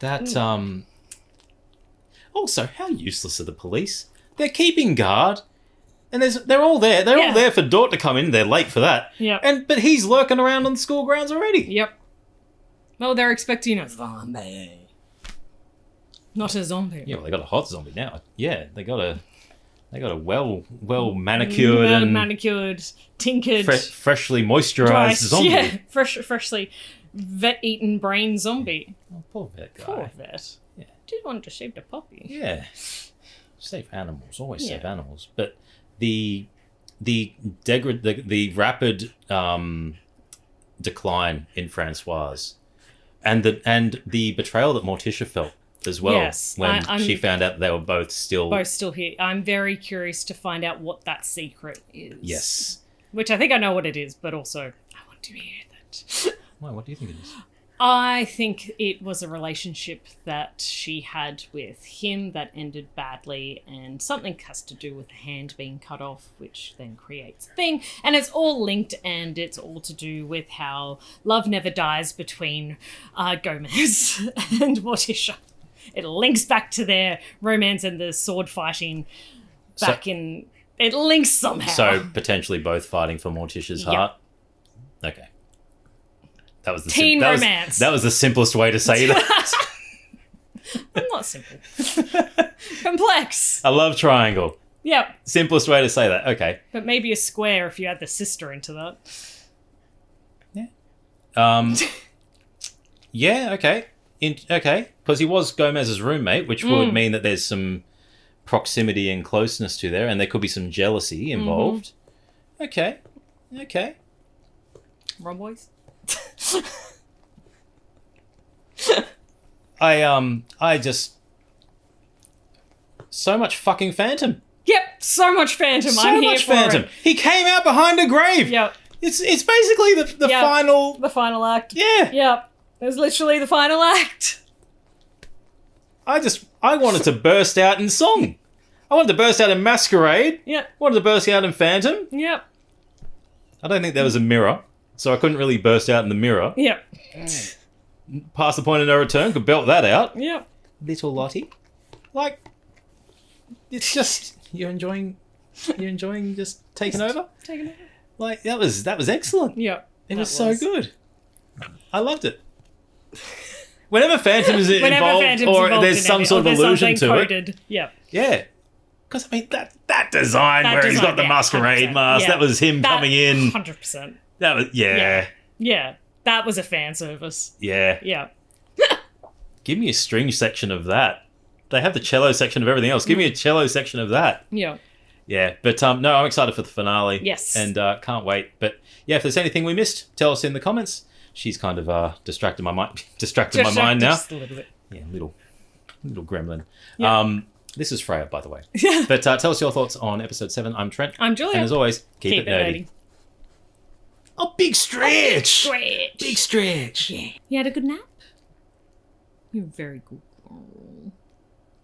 A: that also, how useless are the police? They're keeping guard. And they're all there. They're all there for Dort to come in. They're late for that.
B: Yep.
A: But he's lurking around on the school grounds already.
B: Yep. Well, they're expecting a zombie. Not a zombie.
A: Yeah, well, they got a hot zombie now. Yeah, they got a well manicured,
B: tinkered,
A: freshly moisturized zombie.
B: Yeah, freshly vet-eaten brain zombie.
A: Oh, poor vet guy.
B: Poor vet.
A: Yeah.
B: Did want to save the puppy.
A: Yeah. Save animals. Always save animals. But the rapid decline in Francoise and the betrayal that Morticia felt as well when she found out they were both still
B: here. I'm very curious to find out what that secret is.
A: Yes.
B: Which I think I know what it is, but also I want to hear that.
A: Why? What do you think it is?
B: I think it was a relationship that she had with him that ended badly, and something has to do with the hand being cut off, which then creates a thing. And it's all linked, and it's all to do with how love never dies between Gomez and Morticia. It links back to their romance and the sword fighting it links somehow.
A: So potentially both fighting for Morticia's heart? Okay. That was the
B: teen romance.
A: That was the simplest way to say that.
B: I'm not simple. Complex.
A: A love triangle.
B: Yep.
A: Simplest way to say that. Okay.
B: But maybe a square if you add the sister into that.
A: Yeah. Yeah, okay. Okay. Because he was Gomez's roommate, which would mean that there's some proximity and closeness to there, and there could be some jealousy involved. Okay. Okay.
B: Wrong boys.
A: I just so much fucking Phantom.
B: Yep, so much Phantom. I'm here for
A: Phantom.
B: it.
A: He came out behind a grave.
B: Yep.
A: It's basically the final.
B: The final act.
A: Yeah.
B: Yep. It was literally the final act.
A: I wanted to burst out in song. I wanted to burst out in Masquerade.
B: Yep.
A: Wanted to burst out in Phantom.
B: Yep.
A: I don't think there was a mirror, so I couldn't really burst out in the mirror.
B: Yep.
A: Past the point of no return, could belt that out.
B: Yep.
A: Little Lottie. Like, it's just you're enjoying just taking over.
B: Taking over.
A: Like that was excellent.
B: Yep.
A: It was so good. I loved it. Whenever Phantom is involved, or there's some sort of allusion to it.
B: Yeah.
A: Yeah. Because, I mean, that design where he's got the masquerade mask, that was him coming in.
B: 100%.
A: That was, yeah.
B: Yeah. That was a fan service.
A: Yeah.
B: Yeah.
A: Give me a string section of that. They have the cello section of everything else. Give me a cello section of that.
B: Yeah.
A: Yeah. But, no, I'm excited for the finale.
B: Yes.
A: And can't wait. But, yeah, if there's anything we missed, tell us in the comments. She's kind of distracted my mind now.
B: Just a little bit.
A: Yeah, little gremlin.
B: Yeah.
A: This is Freya, by the way. But tell us your thoughts on episode 7. I'm Trent.
B: I'm Julia.
A: And as always, keep it nerdy. Oh, big stretch! Big stretch!
B: Yeah. You had a good nap? You're very good girl.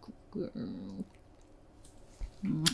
B: Good girl.